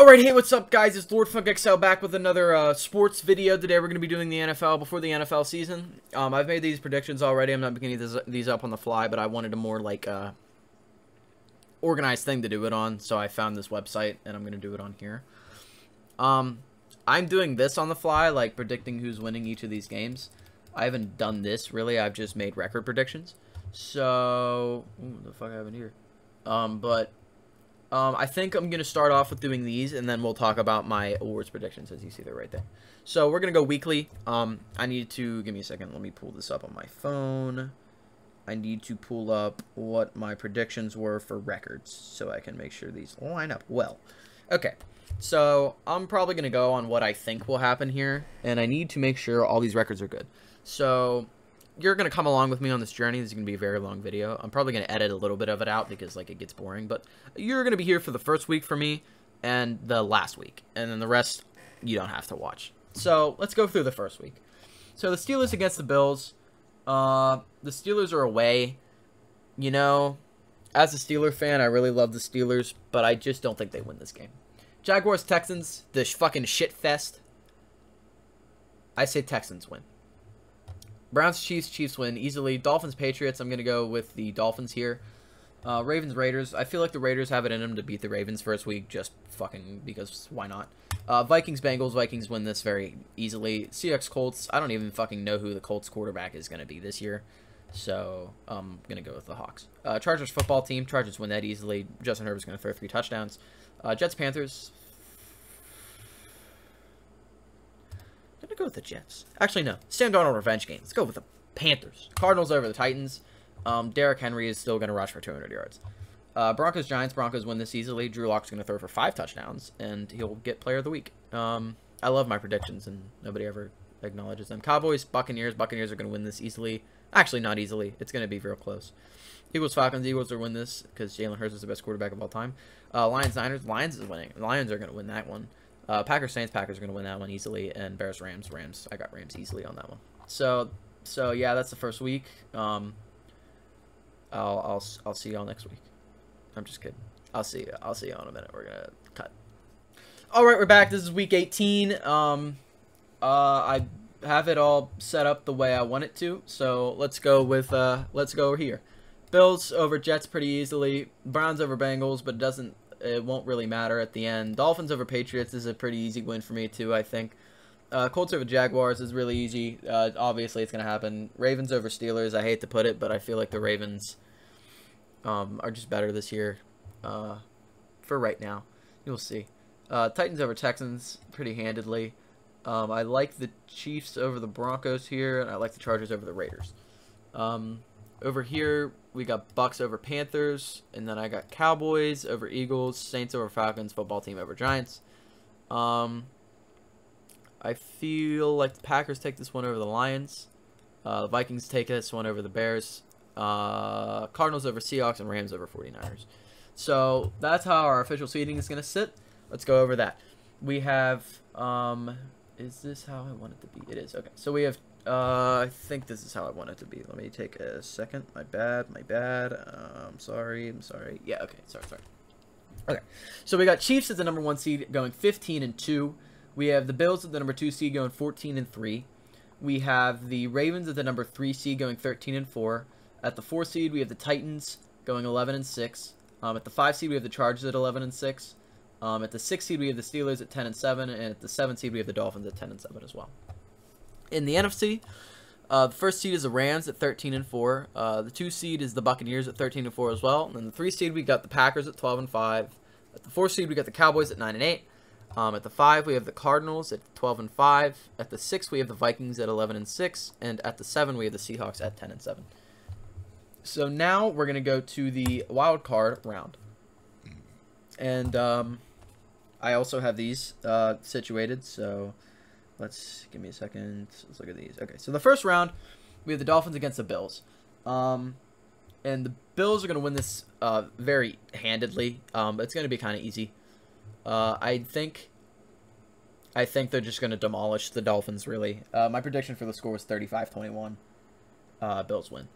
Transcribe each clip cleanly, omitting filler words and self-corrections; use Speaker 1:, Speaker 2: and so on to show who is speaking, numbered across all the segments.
Speaker 1: Alright, hey, what's up, guys? It's Lord Funk XL back with another sports video. Today we're going to be doing the NFL before the NFL season. I've made these predictions already. I'm not beginning these up on the fly, but I wanted a more, like, organized thing to do it on, so I found this website, and I'm going to do it on here. I'm doing this on the fly, like, predicting who's winning each of these games. I haven't done this, really. I've just made record predictions. So, what the fuck happened here? I think I'm going to start off with doing these, and then we'll talk about my awards predictions, as you see they're right there. So, we're going to go weekly. I need to, give me a second, let me pull this up on my phone. I need to pull up what my predictions were for records, so I can make sure these line up well. Okay, so I'm probably going to go on what I think will happen here, and I need to make sure all these records are good. So, you're going to come along with me on this journey. This is going to be a very long video. I'm probably going to edit a little bit of it out because, like, it gets boring. But you're going to be here for the first week for me and the last week. And then the rest, you don't have to watch. So, let's go through the first week. So, the Steelers against the Bills. The Steelers are away. You know, as a Steeler fan, I really love the Steelers. But I just don't think they win this game. Jaguars-Texans, the fucking shit fest. I say Texans win. Browns-Chiefs, Chiefs win easily. Dolphins-Patriots, I'm going to go with the Dolphins here. Ravens-Raiders, I feel like the Raiders have it in them to beat the Ravens first week, just fucking because why not? Vikings-Bengals, Vikings win this very easily. Seahawks-Colts, I don't even fucking know who the Colts quarterback is going to be this year. So, I'm going to go with the Hawks. Chargers football team, Chargers win that easily. Justin Herbert's going to throw 3 touchdowns. Jets-Panthers, I'm going to go with the Jets. Actually, no. Sam Darnold revenge game. Let's go with the Panthers. Cardinals over the Titans. Derrick Henry is still going to rush for 200 yards. Broncos-Giants. Broncos win this easily. Drew Lock's going to throw for 5 touchdowns, and he'll get player of the week. I love my predictions, and nobody ever acknowledges them. Cowboys-Buccaneers. Buccaneers are going to win this easily. Actually, not easily. It's going to be real close. Eagles-Falcons. Eagles are win this because Jalen Hurts is the best quarterback of all time. Lions-Niners. Lions is winning. Lions are going to win that one. Packers-Saints, Packers are going to win that one easily, and Bears-Rams, I got Rams easily on that one. So yeah, that's the first week. I'll see y'all next week. I'm just kidding. I'll see y'all in a minute. We're gonna cut. All right, we're back. This is week 18. I have it all set up the way I want it to. So let's go over here. Bills over Jets pretty easily. Browns over Bengals, but it won't really matter at the end. Dolphins over Patriots is a pretty easy win for me, too, I think. Colts over Jaguars is really easy. Obviously, it's going to happen. Ravens over Steelers, I hate to put it, but I feel like the Ravens are just better this year for right now. You'll see. Titans over Texans, pretty handedly. I like the Chiefs over the Broncos here, and I like the Chargers over the Raiders. Over here, we got Bucks over Panthers, and then I got Cowboys over Eagles, Saints over Falcons, football team over Giants. I feel like the Packers take this one over the Lions. The Vikings take this one over the Bears. Cardinals over Seahawks, and Rams over 49ers. So that's how our official seeding is going to sit. Let's go over that. We have, is this how I want it to be? It is, okay. So we have, I think this is how I want it to be. Let me take a second. My bad. I'm sorry. Yeah, okay. Sorry. Okay. So we got Chiefs as the number 1 seed going 15-2. We have the Bills at the number 2 seed going 14-3. We have the Ravens at the number 3 seed going 13-4. At the 4 seed, we have the Titans going 11-6. At the 5 seed, we have the Chargers at 11-6. At the 6 seed, we have the Steelers at 10-7. And at the 7 seed, we have the Dolphins at 10-7 as well. In the NFC, the 1st seed is the Rams at 13-4. The 2 seed is the Buccaneers at 13-4 as well. And then the 3 seed, we got the Packers at 12-5. At the 4 seed, we got the Cowboys at 9-8. At the 5, we have the Cardinals at 12-5. At the 6, we have the Vikings at 11-6. And at the 7, we have the Seahawks at 10-7. So now we're going to go to the wild card round. And I also have these situated, so give me a second. Let's look at these. Okay, so the first round, we have the Dolphins against the Bills. And the Bills are going to win this very handedly. It's going to be kind of easy. I think they're just going to demolish the Dolphins, really. My prediction for the score was 35-21. Bills win.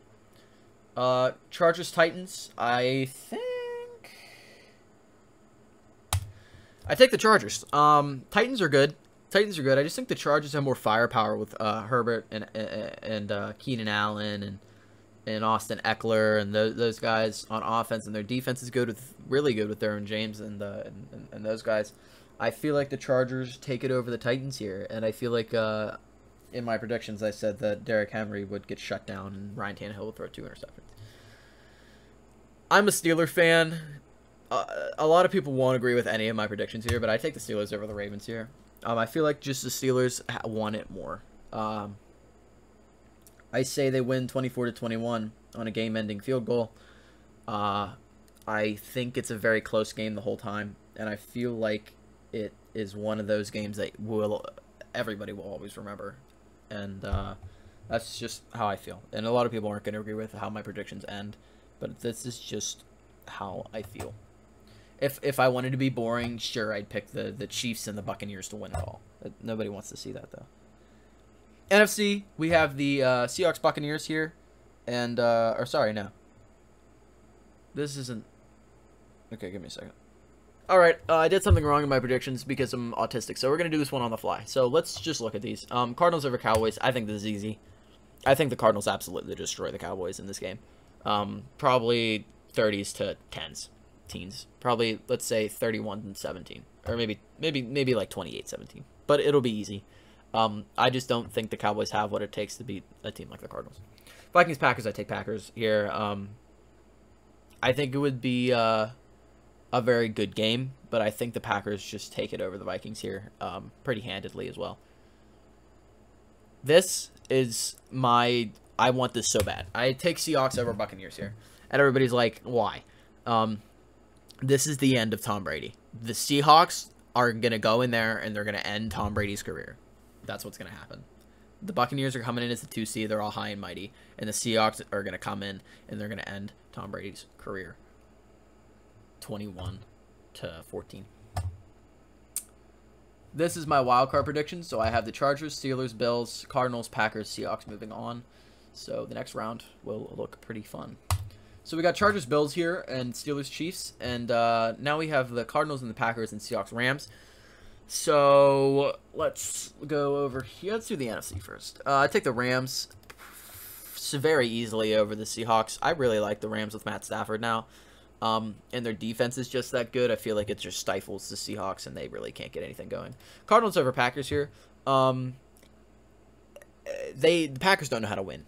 Speaker 1: Chargers-Titans, I think I take the Chargers. Titans are good. Titans are good. I just think the Chargers have more firepower with Herbert and Keenan Allen and Austin Eckler and those guys on offense, and their defense is good with really good with Derwin James and those guys. I feel like the Chargers take it over the Titans here, and I feel like in my predictions I said that Derrick Henry would get shut down and Ryan Tannehill would throw 2 interceptions. I'm a Steelers fan. A lot of people won't agree with any of my predictions here, but I take the Steelers over the Ravens here. I feel like just the Steelers want it more. I say they win 24-21 on a game-ending field goal. I think it's a very close game the whole time, and I feel like it is one of those games that everybody will always remember, and that's just how I feel. And a lot of people aren't going to agree with how my predictions end, but this is just how I feel. If I wanted to be boring, sure, I'd pick the Chiefs and the Buccaneers to win it all. Nobody wants to see that, though. NFC, we have the Seahawks Buccaneers here, and or sorry, no. This isn't. Okay, give me a second. All right, I did something wrong in my predictions because I'm autistic, so we're gonna do this one on the fly. So let's just look at these. Cardinals over Cowboys. I think this is easy. I think the Cardinals absolutely destroy the Cowboys in this game. Probably 30s to 10s, teens. Probably let's say 31-17, or maybe like 28-17. But it'll be easy. I just don't think the Cowboys have what it takes to beat a team like the Cardinals. Vikings, Packers, I take Packers here. I think it would be a very good game, but I think the Packers just take it over the Vikings here pretty handedly as well. This is my... I want this so bad. I take Seahawks over Buccaneers here. And everybody's like, why? This is the end of Tom Brady. The Seahawks are going to go in there and they're going to end Tom Brady's career. That's what's going to happen. The Buccaneers are coming in as the 2 seed. They're all high and mighty. And the Seahawks are going to come in and they're going to end Tom Brady's career. 21-14. This is my wild card prediction. So I have the Chargers, Steelers, Bills, Cardinals, Packers, Seahawks moving on. So the next round will look pretty fun. So we got Chargers, Bills here, and Steelers, Chiefs. And now we have the Cardinals and the Packers and Seahawks, Rams. So let's go over here. Let's do the NFC first. I take the Rams very easily over the Seahawks. I really like the Rams with Matt Stafford now. And their defense is just that good. I feel like it just stifles the Seahawks, and they really can't get anything going. Cardinals over Packers here. The Packers don't know how to win.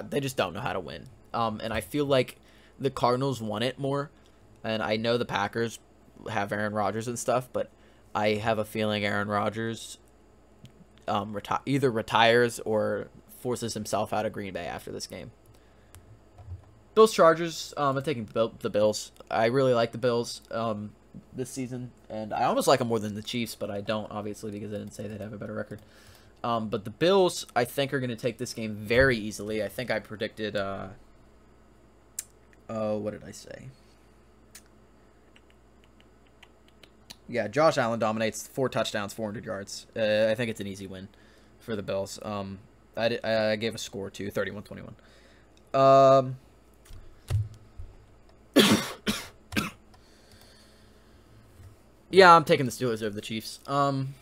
Speaker 1: They just don't know how to win. And I feel like the Cardinals want it more. And I know the Packers have Aaron Rodgers and stuff, but I have a feeling Aaron Rodgers either retires or forces himself out of Green Bay after this game. Bills, Chargers. I'm taking the Bills. I really like the Bills this season, and I almost like them more than the Chiefs, but I don't, obviously, because I didn't say they'd have a better record. But the Bills, I think, are going to take this game very easily. I think I predicted, what did I say? Yeah, Josh Allen dominates, 4 touchdowns, 400 yards. I think it's an easy win for the Bills. I gave a score to 31-21. Yeah, I'm taking the Steelers over the Chiefs. I'm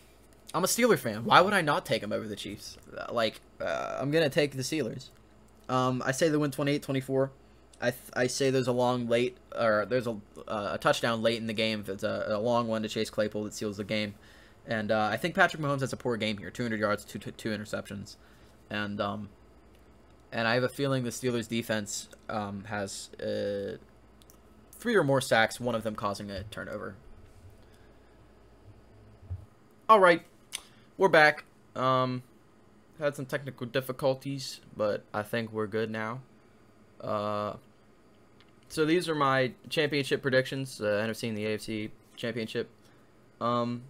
Speaker 1: a Steeler fan. Why would I not take them over the Chiefs? I'm going to take the Steelers. I say they win 28-24. I say there's a there's a touchdown late in the game. If it's a long one to Chase Claypool that seals the game. And I think Patrick Mahomes has a poor game here. 200 yards, two interceptions. And I have a feeling the Steelers defense has 3 or more sacks, one of them causing a turnover. All right, we're back. Had some technical difficulties, but I think we're good now. So these are my championship predictions, NFC and the AFC championship. I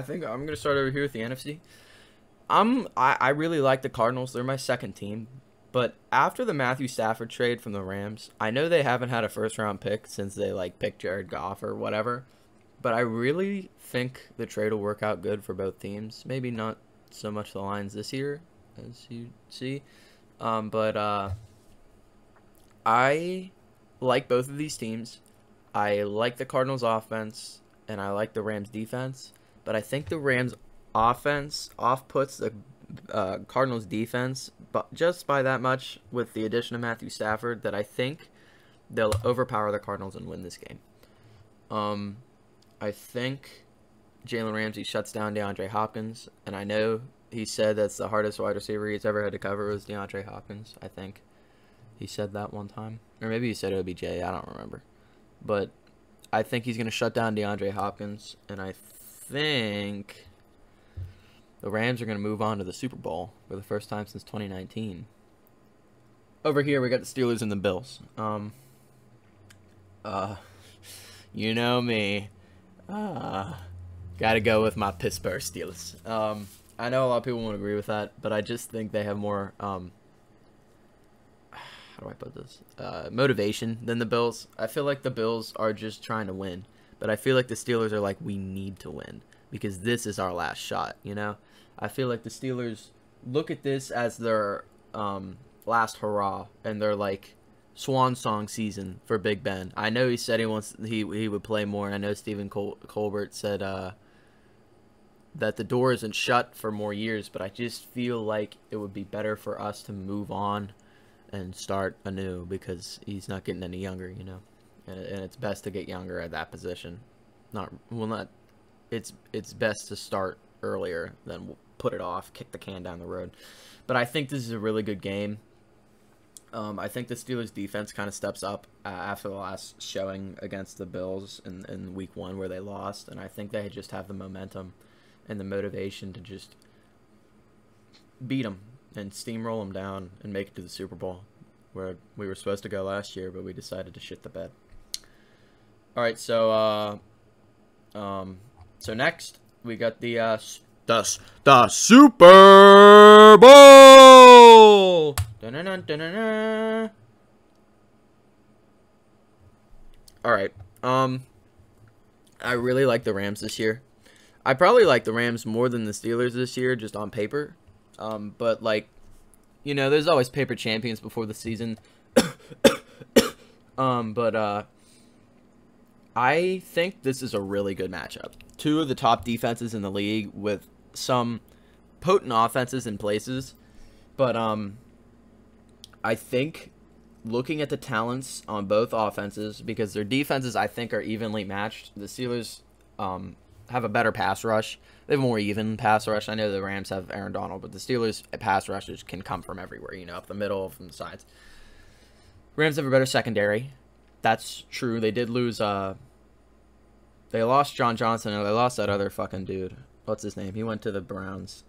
Speaker 1: think I'm gonna start over here with the NFC. I really like the Cardinals. They're my second team. But after the Matthew Stafford trade from the Rams, I know they haven't had a first-round pick since they picked Jared Goff or whatever. But I really think the trade will work out good for both teams. Maybe not so much the Lions this year, as you see. But I like both of these teams. I like the Cardinals offense and I like the Rams defense, but I think the Rams offense off-puts the Cardinals defense, but just by that much with the addition of Matthew Stafford, that I think they'll overpower the Cardinals and win this game. I think Jalen Ramsey shuts down DeAndre Hopkins, and I know he said that's the hardest wide receiver he's ever had to cover was DeAndre Hopkins. I think he said that one time, or maybe he said OBJ. I don't remember, but I think he's gonna shut down DeAndre Hopkins, and I think the Rams are gonna move on to the Super Bowl for the first time since 2019. Over here, we got the Steelers and the Bills. You know me. Gotta go with my Pittsburgh Steelers. I know a lot of people won't agree with that, but I just think they have more, how do I put this? Motivation than the Bills. I feel like the Bills are just trying to win, but I feel like the Steelers are like, we need to win because this is our last shot, you know? I feel like the Steelers look at this as their last hurrah, and they're like swan song season for Big Ben. I know he said he would play more, and I know Stephen Colbert said that the door isn't shut for more years, but I just feel like it would be better for us to move on and start anew because he's not getting any younger, you know, and it's best to get younger at that position. It's best to start earlier than put it off, kick the can down the road. But I think this is a really good game. I think the Steelers defense kind of steps up after the last showing against the Bills in week 1 where they lost, and I think they just have the momentum and the motivation to just beat them and steamroll them down and make it to the Super Bowl, where we were supposed to go last year, but we decided to shit the bed. All right, so next we got the Super Bowl. Dun-dun-dun-dun-dun. All right, I really like the Rams this year. I probably like the Rams more than the Steelers this year, just on paper. But, like, you know, there's always paper champions before the season. I think this is a really good matchup. Two of the top defenses in the league with some potent offenses in places. But, I think looking at the talents on both offenses, because their defenses, I think, are evenly matched. The Steelers, have a better pass rush. They have a more even pass rush. I know the Rams have Aaron Donald, but the Steelers' pass rushes can come from everywhere, you know, up the middle, from the sides. Rams have a better secondary. That's true. They did lose, they lost John Johnson, and they lost that other fucking dude. What's his name? He went to the Browns.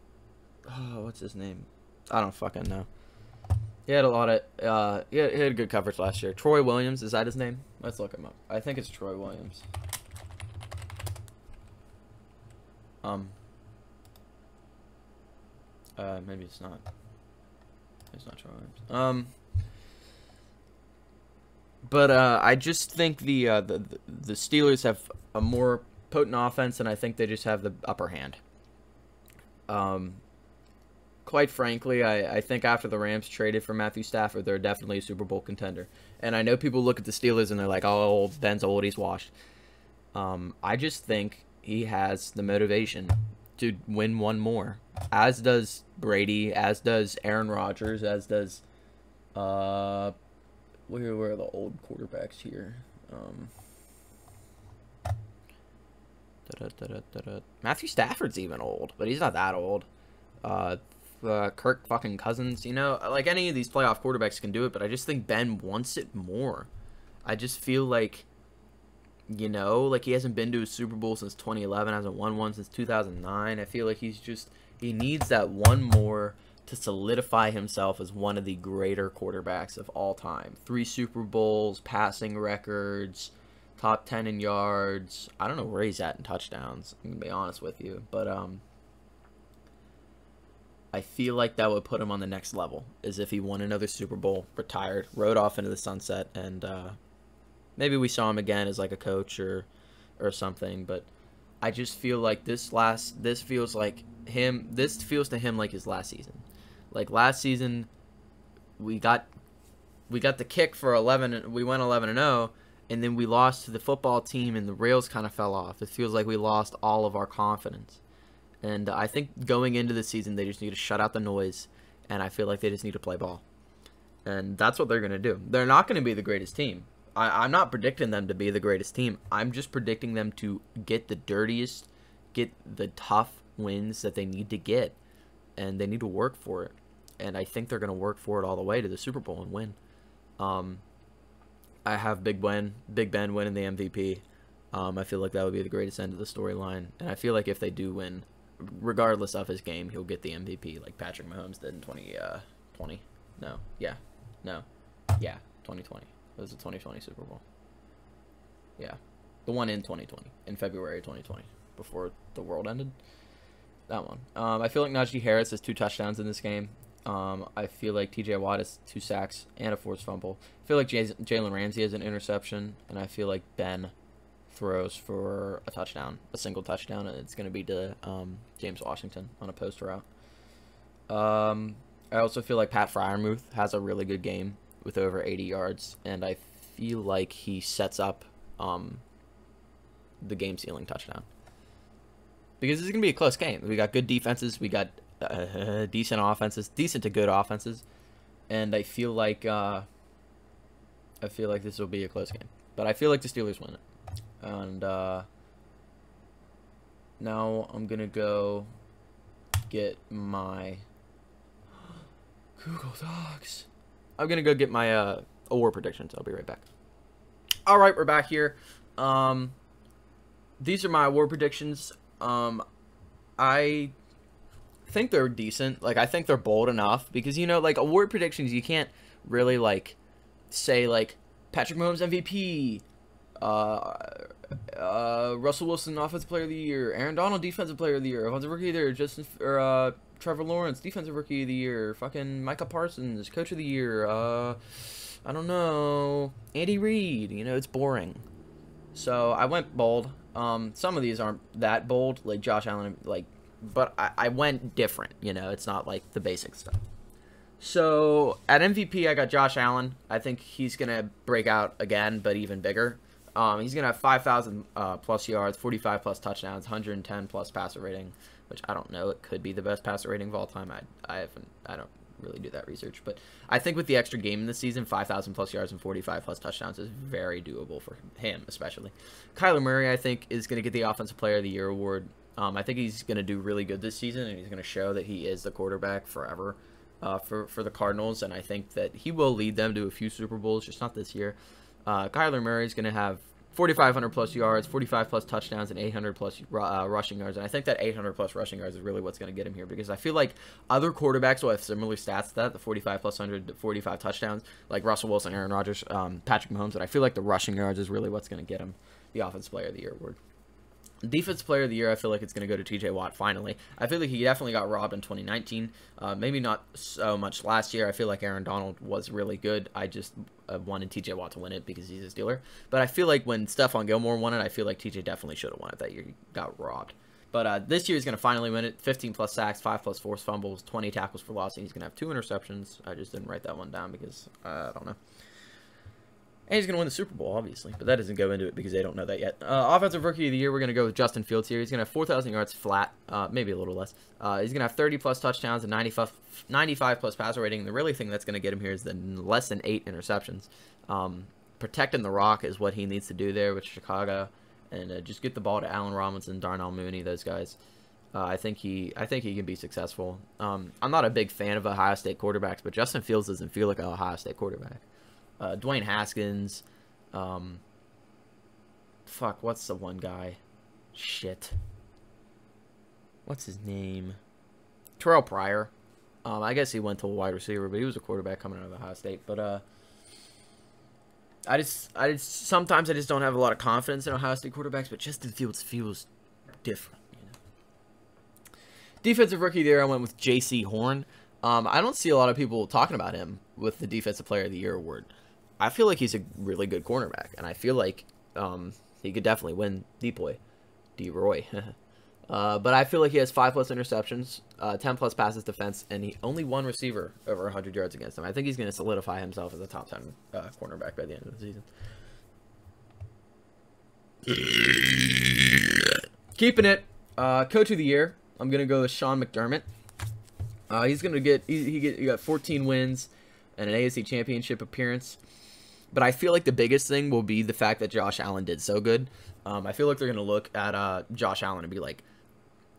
Speaker 1: Oh, what's his name? I don't fucking know. He had a lot of, he had good coverage last year. Troy Williams, is that his name? Let's look him up. I think it's Troy Williams. Maybe it's not. It's not Troy Williams. But I just think the Steelers have a more potent offense, and I think they just have the upper hand. Quite frankly, I think after the Rams traded for Matthew Stafford, they're definitely a Super Bowl contender. And I know people look at the Steelers and they're like, oh, Ben's old, he's washed. I just think he has the motivation to win one more, as does Brady, as does Aaron Rodgers, as does where are the old quarterbacks here? Matthew Stafford's even old, but he's not that old. Kirk fucking Cousins, you know, like any of these playoff quarterbacks can do it, but I just think Ben wants it more. I just feel like, you know, like he hasn't been to a Super Bowl since 2011, hasn't won one since 2009. I feel like he needs that one more to solidify himself as one of the greater quarterbacks of all time. 3 Super Bowls, passing records, top 10 in yards. I don't know where he's at in touchdowns, I'm gonna be honest with you, but I feel like that would put him on the next level, as if he won another Super Bowl, retired, rode off into the sunset, and maybe we saw him again as like a coach or something. But I just feel like this feels to him like his last season. Like last season, we got the kick for 11. We went 11-0, and then we lost to the football team, and the rails kind of fell off. It feels like we lost all of our confidence. And I think going into the season, they just need to shut out the noise, and I feel like they just need to play ball. And that's what they're going to do. They're not going to be the greatest team. I'm not predicting them to be the greatest team. I'm just predicting them to get the dirtiest, get the tough wins that they need to get, and they need to work for it. And I think they're going to work for it all the way to the Super Bowl and win. I have Big Ben winning the MVP. I feel like that would be the greatest end of the storyline. And I feel like if they do win, regardless of his game, he'll get the MVP like Patrick Mahomes did in 2020. Yeah, 2020. It was the 2020 Super Bowl. Yeah, the one in 2020, in February 2020, before the world ended. That one. I feel like Najee Harris has 2 touchdowns in this game. I feel like TJ Watt has 2 sacks and a forced fumble. I feel like Jalen Ramsey has an interception, and I feel like Ben throws for a single touchdown, and it's going to be to James Washington on a post route. I also feel like Pat Freiermuth has a really good game with over 80 yards, and I feel like he sets up the game-sealing touchdown. Because it's going to be a close game. We got good defenses. We got decent offenses, decent to good offenses, and I feel like this will be a close game. But I feel like the Steelers win it. And now I'm gonna go get my Google Docs. I'm gonna go get my award predictions. I'll be right back. All right, we're back here. These are my award predictions. I think they're decent. Like, I think they're bold enough because, you know, like, award predictions, you can't really, like, say, like, Patrick Mahomes MVP, Russell Wilson Offensive Player of the Year, Aaron Donald Defensive Player of the Year, Offensive Rookie of the Year, Trevor Lawrence Defensive Rookie of the Year, fucking Micah Parsons Coach of the Year, I don't know, Andy Reid. You know, it's boring. So I went bold. Some of these aren't that bold, like Josh Allen, like, but I went different. You know, it's not like the basic stuff. So at MVP, I got Josh Allen. I think he's gonna break out again, but even bigger. He's gonna have 5,000 plus yards, 45 plus touchdowns, 110 plus passer rating, which I don't know. It could be the best passer rating of all time. I don't really do that research, but I think with the extra game in the season, 5,000 plus yards and 45 plus touchdowns is very doable for him, especially. Kyler Murray, I think, is gonna get the Offensive Player of the Year award. I think he's gonna do really good this season, and he's gonna show that he is the quarterback forever. For the Cardinals, and I think that he will lead them to a few Super Bowls, just not this year. Kyler Murray is going to have 4,500 plus yards, 45 plus touchdowns, and 800 plus rushing yards, and I think that 800 plus rushing yards is really what's going to get him here, because I feel like other quarterbacks will have similar stats to that, the 45 plus 100, 45 touchdowns, like Russell Wilson, Aaron Rodgers, Patrick Mahomes, and I feel like the rushing yards is really what's going to get him the Offensive Player of the Year award. Defensive Player of the Year, I feel like it's going to go to TJ Watt finally. I feel like he definitely got robbed in 2019. Maybe not so much last year. I feel like Aaron Donald was really good. I just wanted TJ Watt to win it because he's a Steeler. But I feel like when Stephon Gilmore won it, I feel like TJ definitely should have won it that year. He got robbed. But this year he's going to finally win it. 15 plus sacks, 5 plus forced fumbles, 20 tackles for loss, and he's going to have 2 interceptions. I just didn't write that one down because I don't know. And he's going to win the Super Bowl, obviously. But that doesn't go into it because they don't know that yet. Offensive Rookie of the Year, we're going to go with Justin Fields here. He's going to have 4,000 yards flat, maybe a little less. He's going to have 30-plus touchdowns and 95-plus passer rating. The really thing that's going to get him here is the less than 8 interceptions. Protecting the rock is what he needs to do there with Chicago. And just get the ball to Allen Robinson, Darnell Mooney, those guys. I think he can be successful. I'm not a big fan of Ohio State quarterbacks, but Justin Fields doesn't feel like an Ohio State quarterback. Dwayne Haskins, fuck, what's the one guy? Shit. What's his name? Terrell Pryor. I guess he went to a wide receiver, but he was a quarterback coming out of Ohio State. But sometimes I just don't have a lot of confidence in Ohio State quarterbacks, but Justin Fields feels different, you know. Defensive Rookie of the Year, I went with J.C. Horn. I don't see a lot of people talking about him with the Defensive Player of the Year award. I feel like he's a really good cornerback, and I feel like he could definitely win D-Roy. But I feel like he has 5-plus interceptions, 10-plus passes defense, and he only one receiver over 100 yards against him. I think he's going to solidify himself as a top 10 cornerback by the end of the season. Keeping it. Coach of the year. I'm gonna go with Sean McDermott. He's gonna get he got 14 wins and an AFC Championship appearance. But I feel like the biggest thing will be the fact that Josh Allen did so good. I feel like they're gonna look at Josh Allen and be like,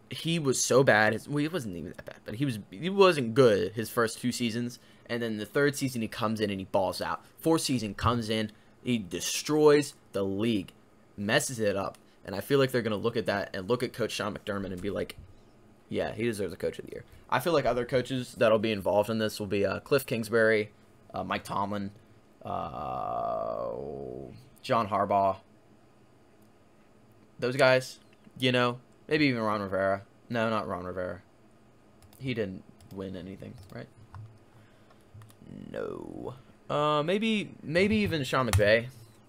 Speaker 1: he was so bad. Well, he wasn't even that bad, but he wasn't good his first 2 seasons. And then the 3rd season he comes in and he balls out. 4th season comes in, he destroys the league, messes it up. And I feel like they're gonna look at that and look at Coach Sean McDermott and be like, yeah, he deserves a Coach of the Year. I feel like other coaches that'll be involved in this will be Cliff Kingsbury, Mike Tomlin, John Harbaugh. Those guys, you know, maybe even Ron Rivera. No, not Ron Rivera. He didn't win anything, right? No. Maybe even Sean McVay.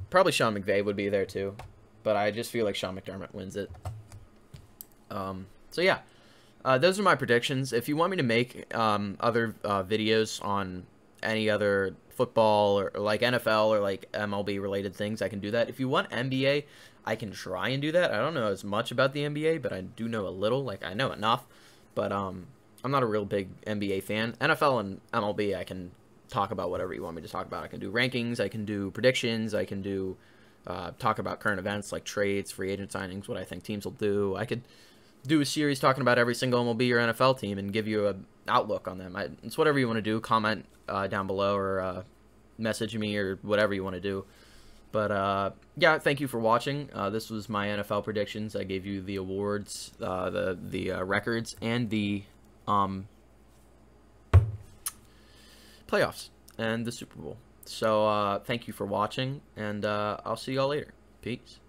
Speaker 1: Probably Sean McVay would be there too, but I just feel like Sean McDermott wins it. So yeah, those are my predictions. If you want me to make other videos on any other football or like NFL or like MLB related things, I can do that. If you want NBA, I can try and do that. I don't know as much about the NBA, but I do know a little. Like, I know enough, but I'm not a real big NBA fan. NFL and MLB, I can talk about whatever you want me to talk about. I can do rankings, I can do predictions, I can do talk about current events like trades, free agent signings, what I think teams will do. I could do a series talking about every single MLB or NFL team and give you an outlook on them. It's whatever you want to do. Comment down below or message me or whatever you want to do. But yeah, thank you for watching. This was my NFL predictions. I gave you the awards, the records, and the playoffs and the Super Bowl. So thank you for watching, and I'll see y'all later. Peace.